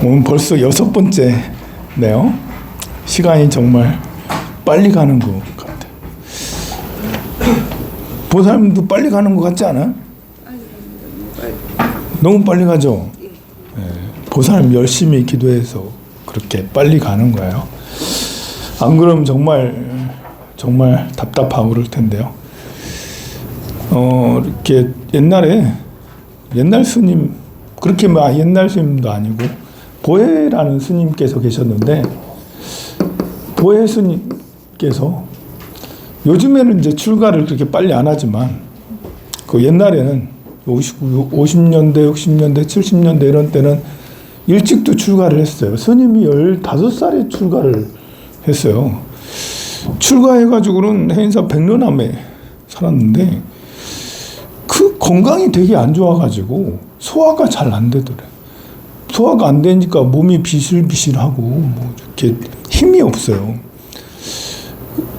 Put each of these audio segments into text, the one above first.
오늘 벌써 6번째네요. 시간이 정말 빨리 가는 것 같아요. 보살님도 빨리 가는 것 같지 않아요? 너무 빨리 가죠? 네. 보살님 열심히 기도해서 그렇게 빨리 가는 거예요. 안 그러면 정말 답답하고 그럴 텐데요. 이렇게 옛날 스님, 그렇게 옛날 스님도 아니고 보혜라는 스님께서 계셨는데, 보혜 스님께서 요즘에는 이제 출가를 그렇게 빨리 안 하지만 그 옛날에는 50년대, 60년대, 70년대 이런 때는 일찍도 출가를 했어요. 스님이 15살에 출가를 했어요. 출가해가지고는 해인사 백년암에 살았는데 그 건강이 되게 안 좋아가지고 소화가 잘 안 되더래. 소화가 안 되니까 몸이 비실비실하고 뭐 이렇게 힘이 없어요.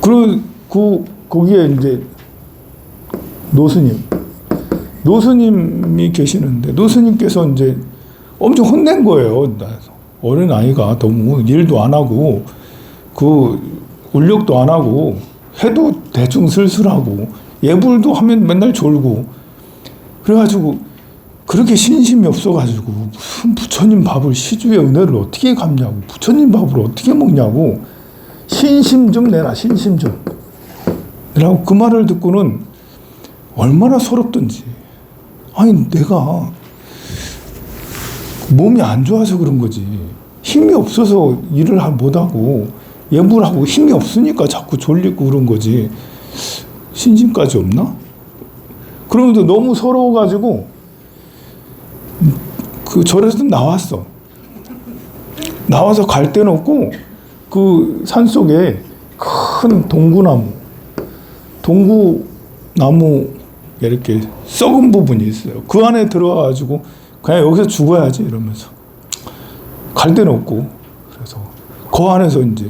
그리고 거기에 이제 노스님이 계시는데, 노스님께서 이제 엄청 혼낸 거예요. 어린 아이가 너무 일도 안 하고 그 울력도 안 하고 해도 대충 슬슬하고 예불도 하면 맨날 졸고, 그래가지고 그렇게 신심이 없어가지고 무슨 부처님 밥을, 시주의 은혜를 어떻게 갚냐고, 부처님 밥을 어떻게 먹냐고, 신심 좀 내라, 신심 좀. 라고 그 말을 듣고는 얼마나 서럽던지. 아니, 내가 몸이 안 좋아서 그런 거지. 힘이 없어서 일을 못하고 예불하고 힘이 없으니까 자꾸 졸리고 그런 거지. 신심까지 없나? 그러면서 너무 서러워가지고 그 절에서 나왔어. 나와서 갈 데는 없고 그 산속에 큰 동구나무 이렇게 썩은 부분이 있어요. 그 안에 들어가가지고 그냥 여기서 죽어야지 이러면서 갈 데는 없고, 그래서 그 안에서 이제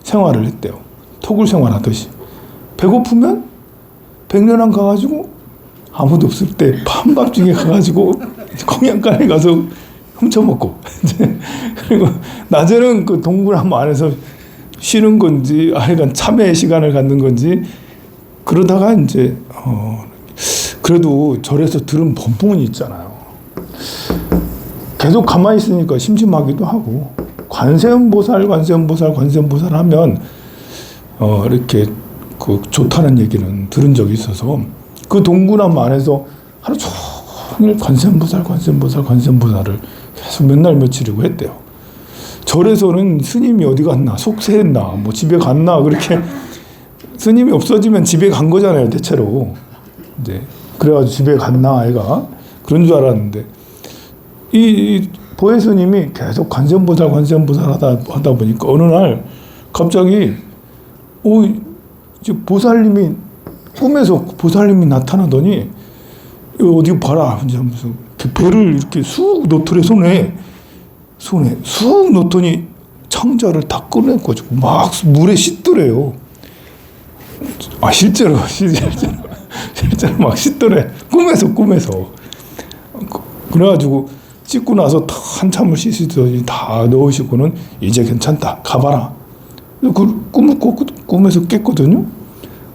생활을 했대요. 토굴 생활하듯이. 배고프면 백년암 가가지고 아무도 없을 때 한밤중에 가가지고 공양간에 가서 훔쳐먹고 그리고 낮에는 그 동굴나무 안에서 쉬는 건지 하여간 참회의 시간을 갖는 건지, 그러다가 이제 그래도 절에서 들은 법문이 있잖아요. 계속 가만히 있으니까 심심하기도 하고, 관세음보살 하면 이렇게 그 좋다는 얘기는 들은 적이 있어서 그 동구나무 안에서 하루 종일 관세음보살을 계속 맨날 며칠이고 했대요. 절에서는 스님이 어디 갔나, 속세했나, 뭐 집에 갔나, 그렇게 스님이 없어지면 집에 간 거잖아요, 대체로. 이제 그래가지고 집에 갔나 아이가 그런 줄 알았는데, 이 보혜 스님이 계속 관세음보살 하다 보니까 어느 날 갑자기 이제 꿈에서 보살님이 나타나더니 어디 봐라 하면서 벌을 이렇게 쑥 놓더래. 손에 쑥 놓더니 창자를 다 꺼내가지고 막 물에 씻더래요. 실제로 막 씻더래. 꿈에서. 그래가지고 씻고 나서 한참을 씻으더니 다 넣으시고는 이제 괜찮다, 가봐라. 꿈에서 깼거든요.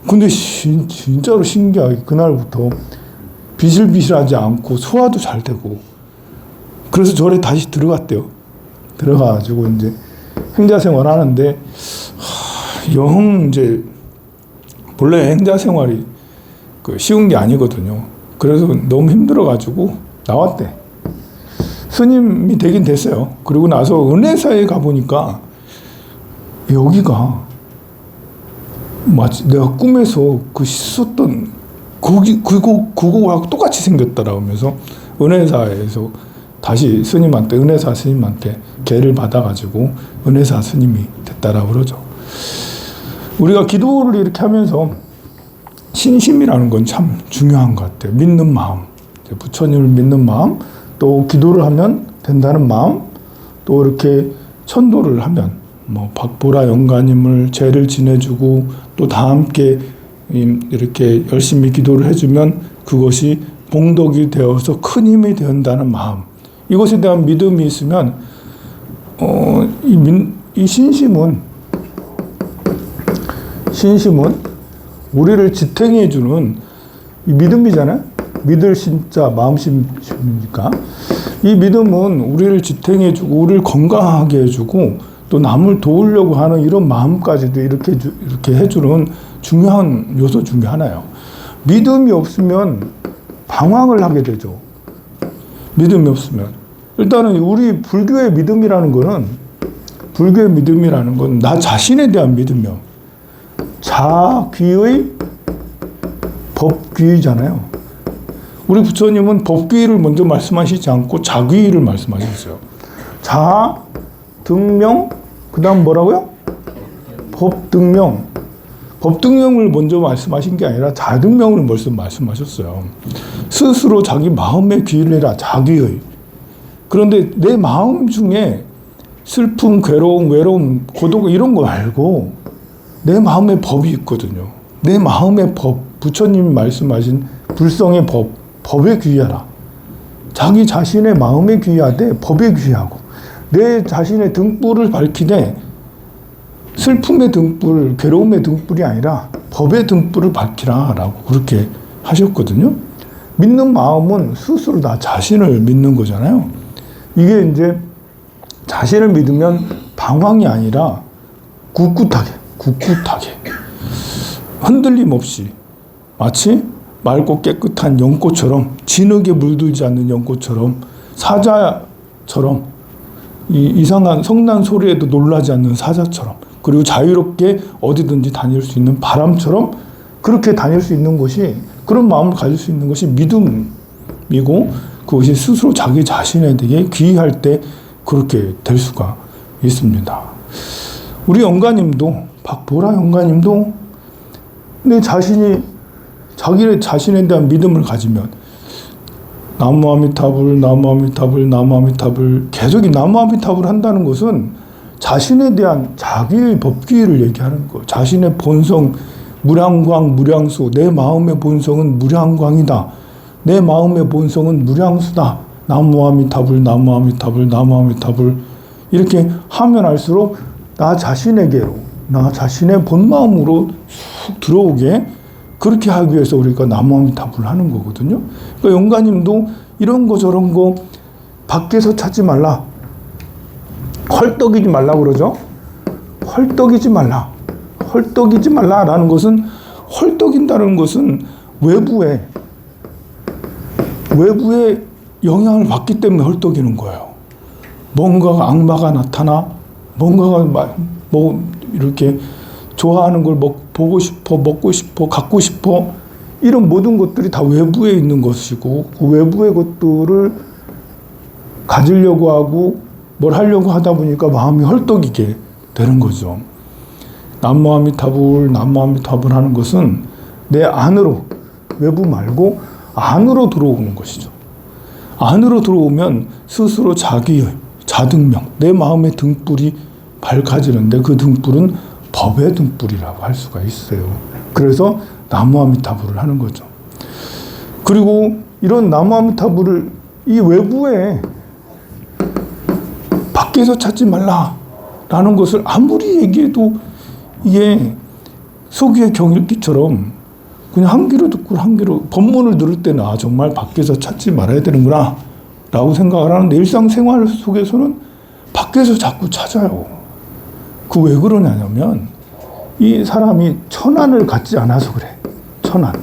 근데 진짜로 신기하게 그날부터 비실비실하지 않고 소화도 잘 되고, 그래서 절에 다시 들어갔대요. 들어가가지고 이제 행자생활 하는데, 영 이제 본래 행자생활이 쉬운 게 아니거든요. 그래서 너무 힘들어가지고 나왔대. 스님이 되긴 됐어요. 그리고 나서 은혜사에 가보니까 여기가 마치 내가 꿈에서 그 씻었던 그거하고 똑같이 생겼다라고 하면서 은혜사에서 다시 은혜사 스님한테 계를 받아가지고 은혜사 스님이 됐다라고 그러죠. 우리가 기도를 이렇게 하면서 신심이라는 건 참 중요한 것 같아요. 믿는 마음, 부처님을 믿는 마음, 또 기도를 하면 된다는 마음, 또 이렇게 천도를 하면 뭐 박보라 영가님을 죄를 지내주고 또 다 함께 이렇게 열심히 기도를 해주면 그것이 봉덕이 되어서 큰 힘이 된다는 마음, 이것에 대한 믿음이 있으면 이 신심은 우리를 지탱해주는 이 믿음이잖아요. 믿을 신자 마음심이니까 이 믿음은 우리를 지탱해주고 우리를 건강하게 해주고 또 남을 도우려고 하는 이런 마음까지도 이렇게 해주는 중요한 요소 중에 하나예요. 믿음이 없으면 방황을 하게 되죠. 믿음이 없으면 일단은 우리 불교의 믿음이라는 건 나 자신에 대한 믿음이요. 자귀의 법귀잖아요. 우리 부처님은 법귀를 먼저 말씀하시지 않고 자귀를 말씀하셨어요. 자, 등명, 그 다음 뭐라고요? 법등명. 법등명을 먼저 말씀하신 게 아니라 자등명을 먼저 말씀하셨어요. 스스로 자기 마음의 귀를 해라. 자귀의. 그런데 내 마음 중에 슬픔, 괴로움, 외로움, 고독 이런 거 말고 내 마음의 법이 있거든요. 내 마음의 법, 부처님이 말씀하신 불성의 법에 귀하라. 자기 자신의 마음에 귀하되 법에 귀하고 내 자신의 등불을 밝히되 슬픔의 등불, 괴로움의 등불이 아니라 법의 등불을 밝히라 라고 그렇게 하셨거든요. 믿는 마음은 스스로 나 자신을 믿는 거잖아요. 이게 이제 자신을 믿으면 방황이 아니라 굳굳하게 흔들림 없이 마치 맑고 깨끗한 연꽃처럼 진흙에 물들지 않는 연꽃처럼 사자처럼 이 이상한 성난 소리에도 놀라지 않는 사자처럼 그리고 자유롭게 어디든지 다닐 수 있는 바람처럼 그렇게 다닐 수 있는 것이 그런 마음을 가질 수 있는 것이 믿음이고 그것이 스스로 자기 자신에 대해 귀의할 때 그렇게 될 수가 있습니다. 우리 영가님도 박보라 영가님도 내 자신이 자기 자신에 대한 믿음을 가지면 나무아미타불 계속 이 나무아미타불 한다는 것은 자신에 대한 자기의 법귀를 얘기하는 거. 자신의 본성 무량광 무량수 내 마음의 본성은 무량광이다. 내 마음의 본성은 무량수다. 나무아미타불 이렇게 하면 할수록 나 자신에게로 나 자신의 본마음으로 쑥 들어오게 그렇게 하기 위해서 우리가 나무아미타불을 하는 거거든요. 그러니까 영가님도 이런 거 저런 거 밖에서 찾지 말라. 헐떡이지 말라 그러죠. 헐떡이지 말라라는 것은 헐떡인다는 것은 외부에 영향을 받기 때문에 헐떡이는 거예요. 뭔가가 악마가 나타나 뭔가가 뭐 이렇게 좋아하는 걸 보고 싶어 먹고 싶어 갖고 싶어 이런 모든 것들이 다 외부에 있는 것이고 그 외부의 것들을 가지려고 하고 뭘 하려고 하다 보니까 마음이 헐떡이게 되는 거죠. 나무아미타불 하는 것은 내 안으로 외부 말고 안으로 들어오는 것이죠. 안으로 들어오면 스스로 자기의 자등명 내 마음의 등불이 밝아지는데 그 등불은 법의 등불이라고 할 수가 있어요. 그래서 나무아미타불을 하는 거죠. 그리고 이런 나무아미타불을 이 외부에 밖에서 찾지 말라라는 것을 아무리 얘기해도 이게 소기의 경읽기처럼 그냥 한 귀로 듣고 한 귀로 법문을 들을 때는 아 정말 밖에서 찾지 말아야 되는구나 라고 생각을 하는데 일상생활 속에서는 밖에서 자꾸 찾아요. 그 왜 그러냐면 이 사람이 천안을 갖지 않아서 그래. 천안.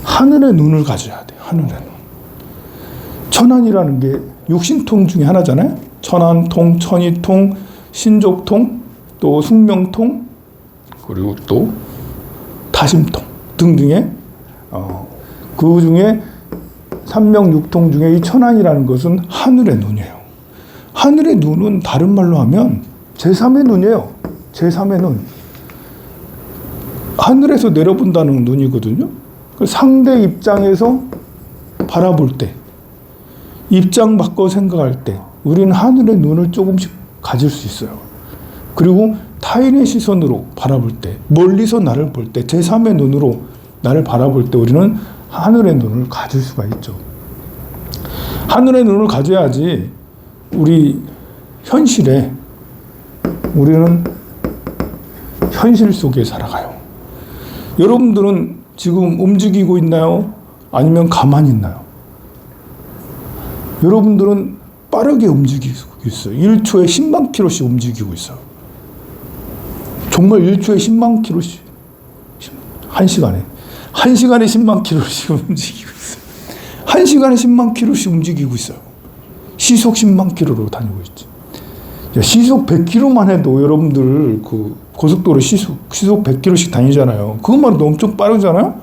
하늘의 눈을 가져야 돼. 하늘의 눈. 천안이라는 게 육신통 중에 하나잖아요. 천안통, 천이통, 신족통, 또 숙명통, 그리고 또 타심통 등등의 그 중에 삼명육통 중에 이 천안이라는 것은 하늘의 눈이에요. 하늘의 눈은 다른 말로 하면 제3의 눈이에요. 제3의 눈. 하늘에서 내려본다는 눈이거든요. 상대 입장에서 바라볼 때, 입장 바꿔 생각할 때 우리는 하늘의 눈을 조금씩 가질 수 있어요. 그리고 타인의 시선으로 바라볼 때, 멀리서 나를 볼 때, 제3의 눈으로 나를 바라볼 때 우리는 하늘의 눈을 가질 수가 있죠. 하늘의 눈을 가져야지 우리 현실에 우리는 현실 속에 살아가요. 여러분들은 지금 움직이고 있나요? 아니면 가만히 있나요? 여러분들은 빠르게 움직이고 있어요. 1초에 10만 킬로씩 움직이고 있어요. 정말 1초에 10만 킬로씩. 1시간에. 1시간에 10만 킬로씩 움직이고 있어요. 1시간에 10만 킬로씩 움직이고 있어요. 시속 10만 킬로로 다니고 있지. 시속 100킬로만 해도 여러분들 그 고속도로 시속 100킬로씩 다니잖아요. 그것만 해도 엄청 빠르잖아요?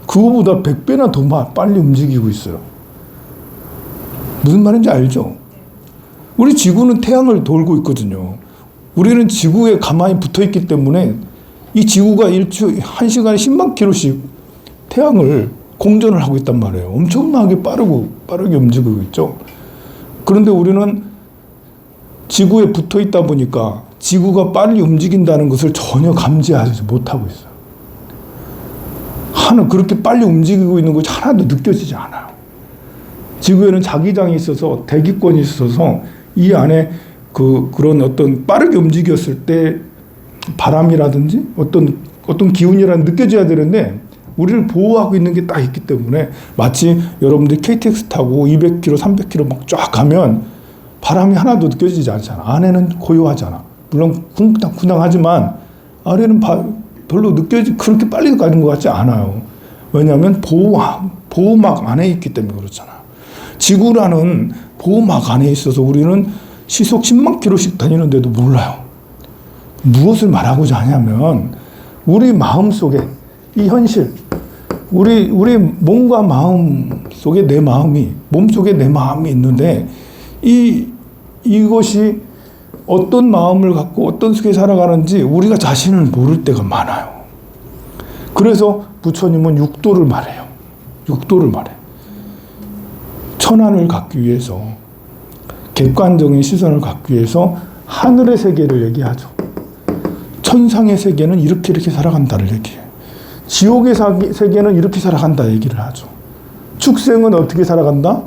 그거보다 100배나 더 빨리 움직이고 있어요. 무슨 말인지 알죠? 우리 지구는 태양을 돌고 있거든요. 우리는 지구에 가만히 붙어 있기 때문에 이 지구가 1시간에 10만 킬로씩 태양을 공전을 하고 있단 말이에요. 엄청나게 빠르게 움직이고 있죠. 그런데 우리는 지구에 붙어 있다 보니까 지구가 빨리 움직인다는 것을 전혀 감지하지 못하고 있어요. 그렇게 빨리 움직이고 있는 것이 하나도 느껴지지 않아요. 지구에는 자기장이 있어서 대기권이 있어서 이 안에 그런 어떤 빠르게 움직였을 때 바람이라든지 어떤 기운이라는 느껴져야 되는데 우리를 보호하고 있는 게 딱 있기 때문에 마치 여러분들이 KTX 타고 200km, 300km 막 쫙 가면 바람이 하나도 느껴지지 않잖아. 안에는 고요하잖아. 물론 쿵당쿵당하지만 아래는 별로 그렇게 빨리 가는 것 같지 않아요. 왜냐하면 보호막 안에 있기 때문에 그렇잖아. 지구라는 보호막 안에 있어서 우리는 시속 10만 킬로씩 다니는데도 몰라요. 무엇을 말하고자 하냐면 우리 마음 속에 이 현실, 우리 몸과 마음 속에 내 마음이, 몸 속에 내 마음이 있는데 이것이 어떤 마음을 갖고 어떤 속에 살아가는지 우리가 자신을 모를 때가 많아요. 그래서 부처님은 육도를 말해요. 육도를 말해. 천안을 갖기 위해서, 객관적인 시선을 갖기 위해서 하늘의 세계를 얘기하죠. 천상의 세계는 이렇게 살아간다를 얘기해요. 지옥의 세계는 이렇게 살아간다 얘기를 하죠. 축생은 어떻게 살아간다?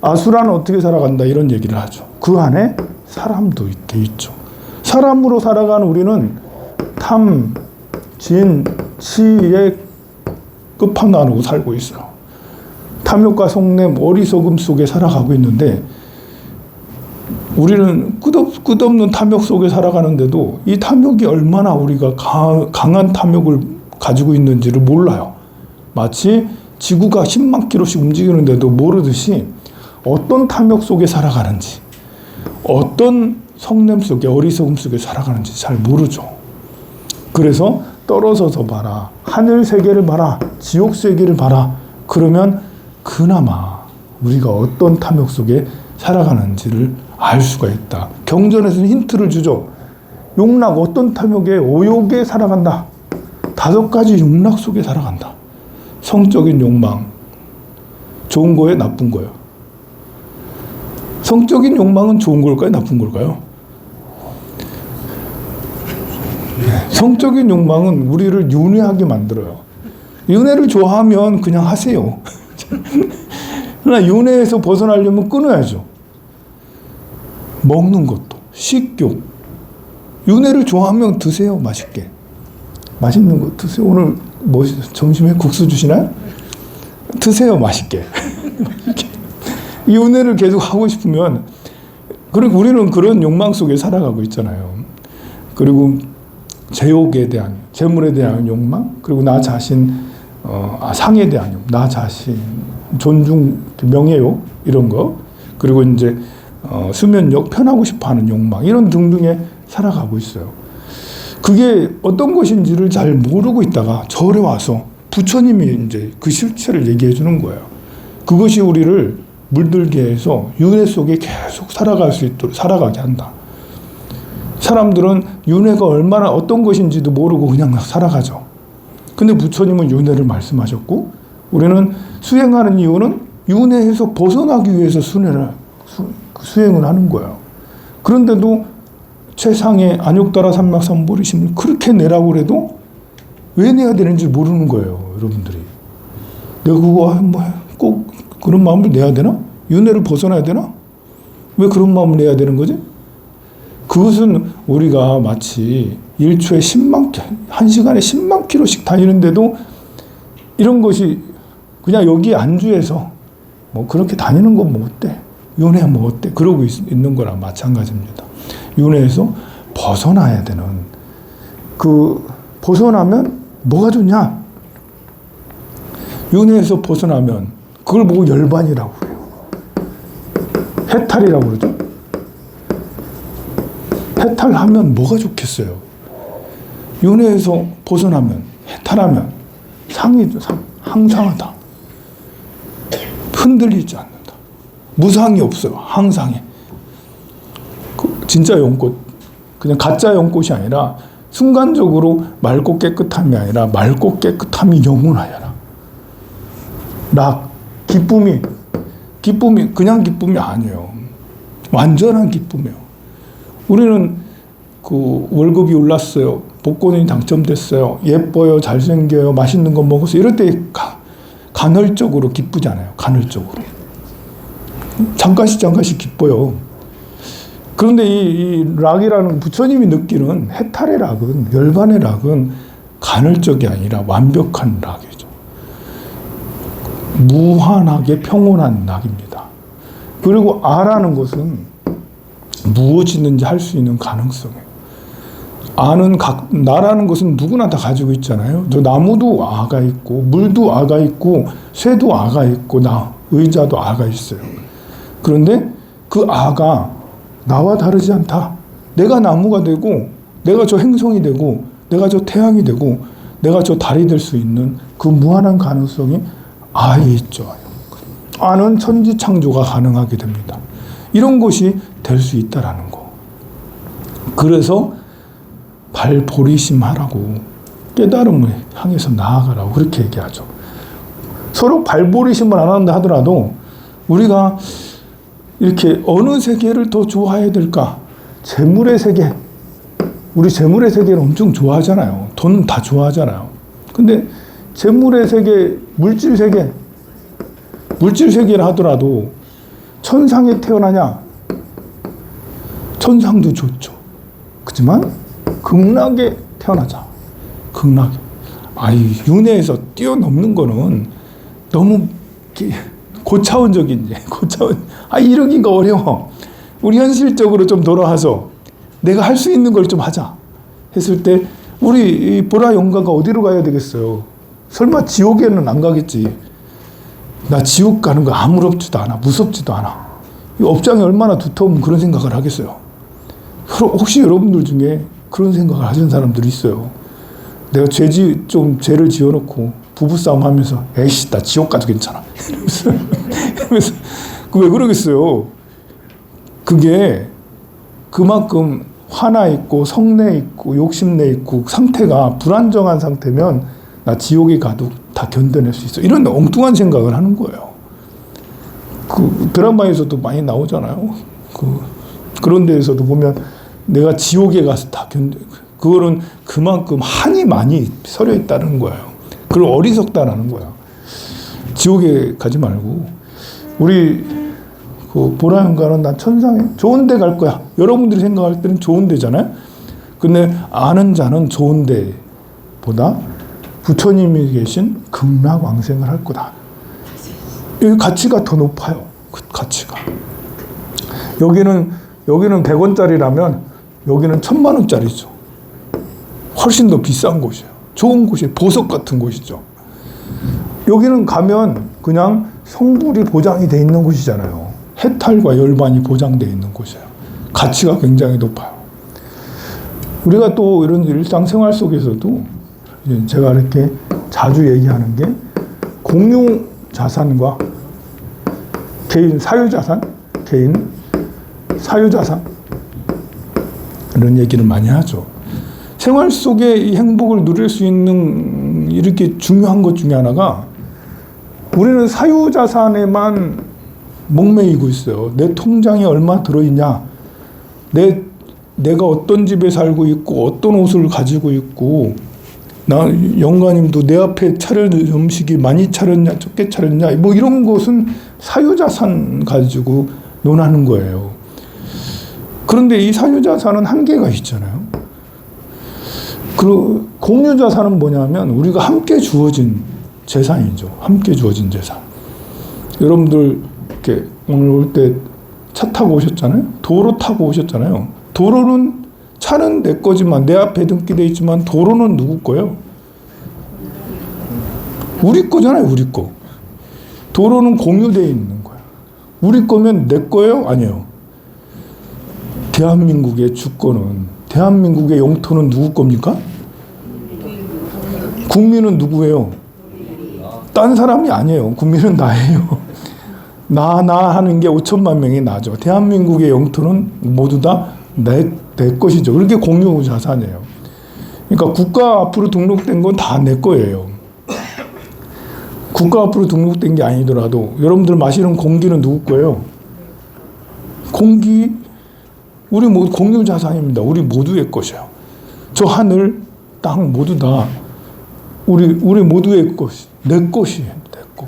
아수라는 어떻게 살아간다? 이런 얘기를 하죠. 그 안에 사람도 있게 있죠. 사람으로 살아가는 우리는 탐, 진, 치의 끝판왕으로 살고 있어요. 탐욕과 속냄, 어리석음 속에 살아가고 있는데 우리는 끝없는 탐욕 속에 살아가는데도 이 탐욕이 얼마나 우리가 강한 탐욕을 가지고 있는지를 몰라요. 마치 지구가 10만 킬로씩 움직이는데도 모르듯이 어떤 탐욕 속에 살아가는지, 어떤 성냄 속에, 어리석음 속에 살아가는지 잘 모르죠. 그래서 떨어져서 봐라. 하늘 세계를 봐라. 지옥 세계를 봐라. 그러면 그나마 우리가 어떤 탐욕 속에 살아가는지를 알 수가 있다. 경전에서는 힌트를 주죠. 욕락, 어떤 탐욕에, 오욕에 살아간다. 5가지 욕락 속에 살아간다. 성적인 욕망, 좋은 거예요, 나쁜 거예요? 성적인 욕망은 좋은 걸까요, 나쁜 걸까요? 성적인 욕망은 우리를 윤회하게 만들어요. 윤회를 좋아하면 그냥 하세요. 그러나 윤회에서 벗어나려면 끊어야죠. 먹는 것도, 식욕. 윤회를 좋아하면 드세요, 맛있게. 맛있는 거 드세요. 오늘 점심에 국수 주시나요? 드세요, 맛있게. 이 윤회를 계속 하고 싶으면, 그리고 우리는 그런 욕망 속에 살아가고 있잖아요. 그리고 제욕에 대한, 재물에 대한 욕망, 그리고 나 자신, 상에 대한 욕망, 나 자신, 존중, 명예욕, 이런 거, 그리고 이제, 수면욕, 편하고 싶어 하는 욕망, 이런 등등에 살아가고 있어요. 그게 어떤 것인지를 잘 모르고 있다가 절에 와서 부처님이 이제 그 실체를 얘기해 주는 거예요. 그것이 우리를 물들게 해서 윤회 속에 계속 살아갈 수 있도록 살아가게 한다. 사람들은 윤회가 얼마나 어떤 것인지도 모르고 그냥 살아가죠. 근데 부처님은 윤회를 말씀하셨고 우리는 수행하는 이유는 윤회에서 벗어나기 위해서 수행을 하는 거예요. 그런데도 최상의 안욕따라 삼막삼보리심을 그렇게 내라고 해도 왜 내야 되는지 모르는 거예요, 여러분들이. 내가 그거 꼭 그런 마음을 내야 되나? 윤회를 벗어나야 되나? 왜 그런 마음을 해야 되는 거지? 그것은 우리가 마치 1초에 10만, 1시간에 10만 킬로씩 다니는데도 이런 것이 그냥 여기 안주해서 뭐 그렇게 다니는 건 뭐 어때? 윤회 뭐 어때? 그러고 있는 거랑 마찬가지입니다. 윤회에서 벗어나야 되는, 벗어나면 뭐가 좋냐? 윤회에서 벗어나면 그걸 보고 열반이라고 그래요. 해탈이라고 그러죠. 해탈하면 뭐가 좋겠어요? 윤회에서 벗어나면, 해탈하면 상이죠. 항상하다. 흔들리지 않는다. 무상이 없어요. 항상해. 진짜 연꽃, 그냥 가짜 연꽃이 아니라 순간적으로 맑고 깨끗함이 아니라 맑고 깨끗함이 영원하여라. 기쁨이 그냥 기쁨이 아니에요. 완전한 기쁨이에요. 우리는 월급이 올랐어요. 복권이 당첨됐어요. 예뻐요. 잘생겨요. 맛있는 거 먹었어요. 이럴 때 간헐적으로 기쁘잖아요. 간헐적으로. 잠깐씩 기뻐요. 그런데 이 락이라는 부처님이 느끼는 해탈의 락은, 열반의 락은 간헐적이 아니라 완벽한 락이죠. 무한하게 평온한 락입니다. 그리고 아라는 것은 무엇이든지 할 수 있는 가능성이에요. 나라는 것은 누구나 다 가지고 있잖아요. 나무도 아가 있고, 물도 아가 있고, 새도 아가 있고, 의자도 아가 있어요. 그런데 그 아가 나와 다르지 않다. 내가 나무가 되고, 내가 저 행성이 되고, 내가 저 태양이 되고, 내가 저 달이 될 수 있는 그 무한한 가능성이 아에 있죠. 아는 천지창조가 가능하게 됩니다. 이런 것이 될 수 있다라는 거. 그래서 발보리심하라고, 깨달음을 향해서 나아가라고 그렇게 얘기하죠. 서로 발보리심을 안 한다 하더라도 우리가 이렇게 어느 세계를 더 좋아해야 될까? 재물의 세계. 우리 재물의 세계를 엄청 좋아하잖아요. 돈 다 좋아하잖아요. 근데 재물의 세계, 물질 세계를 하더라도 천상에 태어나냐? 천상도 좋죠. 그렇지만 극락에 태어나자. 극락에. 윤회에서 뛰어넘는 거는 너무 고차원적인, 이러기가 어려워. 우리 현실적으로 좀 돌아와서 내가 할 수 있는 걸 좀 하자 했을 때 우리 보라 영가가 어디로 가야 되겠어요? 설마 지옥에는 안 가겠지. 나 지옥 가는 거 아무렇지도 않아. 무섭지도 않아. 이 업장이 얼마나 두터우면 그런 생각을 하겠어요. 혹시 여러분들 중에 그런 생각을 하시는 사람들이 있어요. 내가 죄를 지어놓고 부부싸움 하면서 에이씨 나 지옥 가도 괜찮아. 이러면서 왜 그러겠어요? 그게 그만큼 화나 있고 성내 있고 욕심내 있고 상태가 불안정한 상태면 나 지옥에 가도 다 견뎌낼 수 있어. 이런 엉뚱한 생각을 하는 거예요. 드라마에서도 많이 나오잖아요. 그런 데에서도 보면 내가 지옥에 가서 다 그거는 그만큼 한이 많이 서려 있다는 거예요. 그걸 어리석다라는 거야. 지옥에 가지 말고 우리 보라연가는 난 천상에 좋은 데 갈 거야. 여러분들이 생각할 때는 좋은 데잖아요. 근데 아는 자는 좋은 데보다 부처님이 계신 극락왕생을 할 거다. 이 가치가 더 높아요. 그 가치가. 여기는 100원짜리라면 여기는 1000만 원짜리죠. 훨씬 더 비싼 곳이에요. 좋은 곳이에요. 보석 같은 곳이죠. 여기는 가면 그냥 성불이 보장이 돼 있는 곳이잖아요. 해탈과 열반이 보장되어 있는 곳이에요. 가치가 굉장히 높아요. 우리가 또 이런 일상생활 속에서도 제가 이렇게 자주 얘기하는 게 공유 자산과 개인 사유자산, 이런 얘기를 많이 하죠. 생활 속에 이 행복을 누릴 수 있는 이렇게 중요한 것 중에 하나가 우리는 사유자산에만 목매이고 있어요. 내 통장에 얼마 들어있냐, 내가 어떤 집에 살고 있고 어떤 옷을 가지고 있고, 영가님도 내 앞에 차려진 음식이 많이 차렸냐 적게 차렸냐 뭐 이런 것은 사유자산 가지고 논하는 거예요. 그런데 이 사유자산은 한계가 있잖아요. 그리고 공유자산은 뭐냐면 우리가 함께 주어진 재산이죠. 함께 주어진 재산. 여러분들 이렇게 오늘 올 때 차 타고 오셨잖아요. 도로 타고 오셨잖아요. 도로는 차는 내 거지만 내 앞에 등기돼 있지만 도로는 누구 거예요? 우리 거잖아요. 우리 거. 도로는 공유되어 있는 거예요. 우리 거면 내 거예요? 아니에요. 대한민국의 주권은, 대한민국의 영토는 누구 겁니까? 국민은 누구예요? 딴 사람이 아니에요. 국민은 나예요. 나 하는 게 5천만 명이 나죠. 대한민국의 영토는 모두 다 내 것이죠. 그렇게 공유 자산이에요. 그러니까 국가 앞으로 등록된 건 다 내 거예요. 국가 앞으로 등록된 게 아니더라도 여러분들 마시는 공기는 누구 거예요? 공기 우리 모두 공유 자산입니다. 우리 모두의 것이에요. 저 하늘, 땅 모두 다 우리 모두의 것이 내 것이에요. 내 것.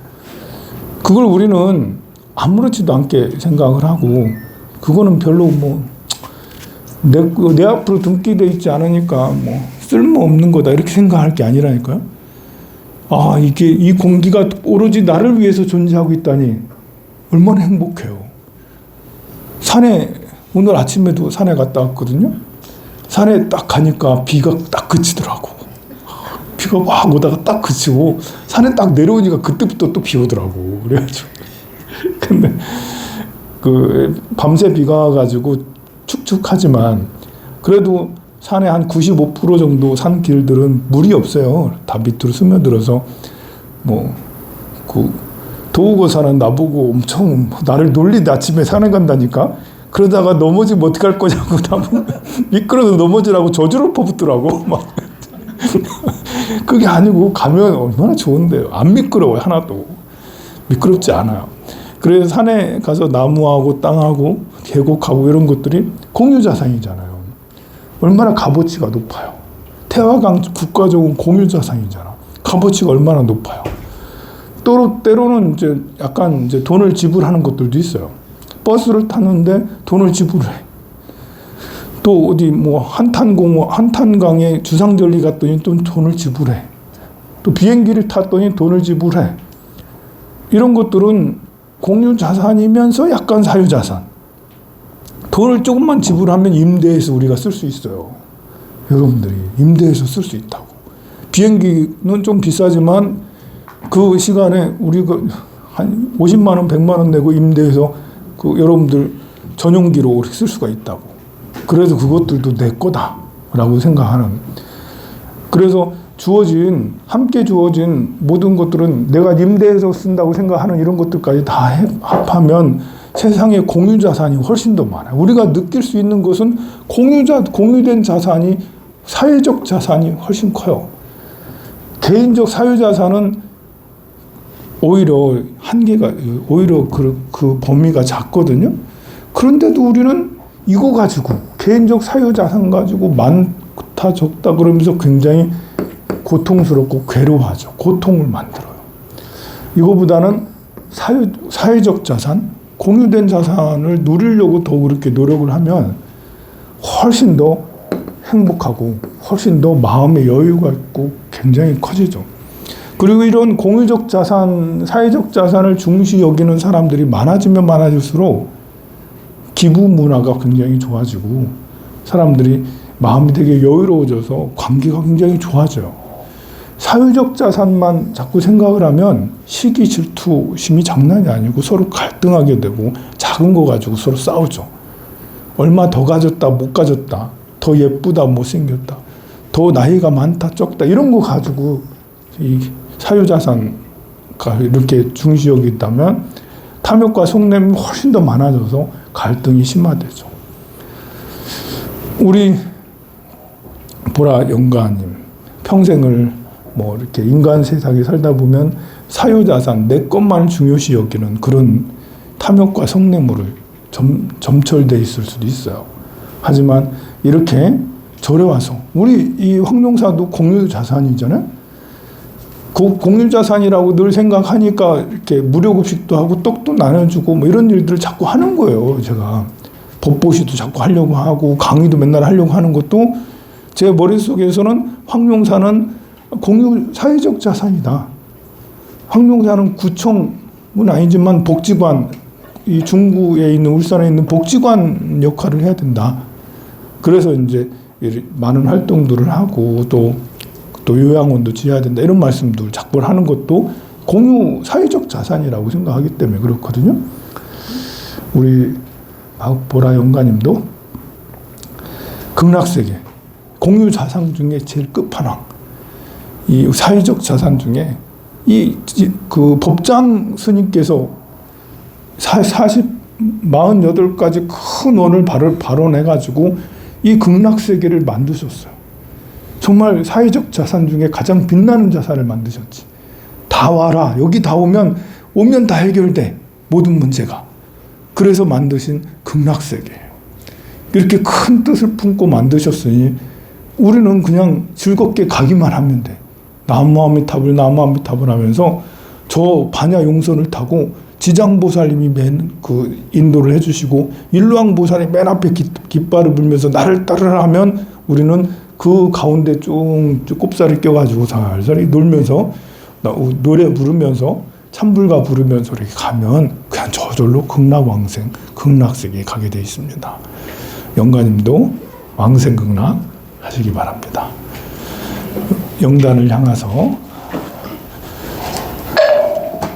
그걸 우리는 아무렇지도 않게 생각을 하고 그거는 별로 뭐 내 앞으로 등기돼 있지 않으니까 뭐 쓸모없는 거다 이렇게 생각할 게 아니라니까요. 아, 이게 이 공기가 오로지 나를 위해서 존재하고 있다니 얼마나 행복해요. 산에 오늘 아침에도 산에 갔다 왔거든요. 산에 딱 가니까 비가 딱 그치더라고. 비가 막 오다가 딱 그치고 산에 딱 내려오니까 그때부터 또 비 오더라고. 그래가지고 근데 그 밤새 비가 와가지고 축축하지만 그래도 산에 한 95% 정도 산길들은 물이 없어요. 다 밑으로 스며들어서 뭐 그 도우고 사는 나보고 엄청 나를 놀리는데 아침에 산에 간다니까. 그러다가 넘어지면 어떡할 거냐고 나보고 미끄러서 넘어지라고 저주를 퍼붓더라고. 막 그게 아니고 가면 얼마나 좋은데요. 안 미끄러워요. 하나도 미끄럽지 않아요. 그래서 산에 가서 나무하고 땅하고 계곡하고 이런 것들이 공유자산이잖아요. 얼마나 값어치가 높아요. 태화강 국가적인 공유자산이잖아. 값어치가 얼마나 높아요. 또 때로는 이제 약간 이제 돈을 지불하는 것들도 있어요. 버스를 탔는데 돈을 지불해. 또 어디 뭐 한탄강에 주상절리 갔더니 또 돈을 지불해. 또 비행기를 탔더니 돈을 지불해. 이런 것들은 공유자산이면서 약간 사유자산. 돈을 조금만 지불하면 임대해서 우리가 쓸 수 있어요. 여러분들이 임대해서 쓸 수 있다고. 비행기는 좀 비싸지만 그 시간에 우리가 한 50만 원, 100만 원 내고 임대해서 그 여러분들 전용기로 쓸 수가 있다고. 그래서 그것들도 내 거다라고 생각하는. 그래서 함께 주어진 모든 것들은 내가 임대해서 쓴다고 생각하는 이런 것들까지 다 합하면 세상에 공유자산이 훨씬 더 많아요. 우리가 느낄 수 있는 것은 공유된 자산이 사회적 자산이 훨씬 커요. 개인적 사유자산은 오히려 한계가, 오히려 그 범위가 작거든요. 그런데도 우리는 이거 가지고, 개인적 사유자산 가지고 많다 적다 그러면서 굉장히 고통스럽고 괴로워하죠. 고통을 만들어요. 이거보다는 사회적 자산, 공유된 자산을 누리려고 더 그렇게 노력을 하면 훨씬 더 행복하고 훨씬 더 마음의 여유가 있고 굉장히 커지죠. 그리고 이런 공유적 자산, 사회적 자산을 중시 여기는 사람들이 많아지면 많아질수록 기부 문화가 굉장히 좋아지고 사람들이 마음이 되게 여유로워져서 관계가 굉장히 좋아져요. 사유적 자산만 자꾸 생각을 하면 시기, 질투, 심이 장난이 아니고 서로 갈등하게 되고 작은 거 가지고 서로 싸우죠. 얼마 더 가졌다, 못 가졌다, 더 예쁘다, 못생겼다, 더 나이가 많다, 적다 이런 거 가지고 이 사유자산가 이렇게 중시 여기다면 탐욕과 속냄이 훨씬 더 많아져서 갈등이 심화되죠. 우리 보라 영가님 평생을 뭐 이렇게 인간 세상에 살다 보면 사유자산 내 것만 중요시 여기는 그런 탐욕과 성냄으로 점철돼 있을 수도 있어요. 하지만 이렇게 절에 와서 우리 이 황룡사도 공유자산이잖아요. 그 공유자산이라고 늘 생각하니까 이렇게 무료급식도 하고 떡도 나눠주고 뭐 이런 일들을 자꾸 하는 거예요. 제가 법보시도 자꾸 하려고 하고 강의도 맨날 하려고 하는 것도 제 머릿속에서는 황룡사는 공유 사회적 자산이다. 황룡사는 구청은 아니지만 복지관, 이 중구에 있는 울산에 있는 복지관 역할을 해야 된다. 그래서 이제 많은 활동들을 하고 또 요양원도 지어야 된다. 이런 말씀들 자꾸 하는 것도 공유 사회적 자산이라고 생각하기 때문에 그렇거든요. 우리 보라 영가님도 극락세계 공유 자산 중에 제일 끝판왕, 이 사회적 자산 중에 그 법장 스님께서 48가지 큰 원을 발언해가지고 이 극락세계를 만드셨어요. 정말 사회적 자산 중에 가장 빛나는 자산을 만드셨지. 다 와라. 여기 다 오면 다 해결돼. 모든 문제가. 그래서 만드신 극락세계예요. 이렇게 큰 뜻을 품고 만드셨으니 우리는 그냥 즐겁게 가기만 하면 돼. 나무아미타불 하면서 저 반야용선을 타고 지장보살님이 인도를 해주시고 일루왕보살이 맨 앞에 깃발을 불면서 나를 따르라 하면 우리는 그 가운데 쭉 꼽사리 껴가지고 살살이 놀면서 노래 부르면서 참불가 부르면서 이렇게 가면 그냥 저절로 극락왕생, 극락세계에 가게 되어 있습니다. 영가님도 왕생극락 하시기 바랍니다. 영단을 향해서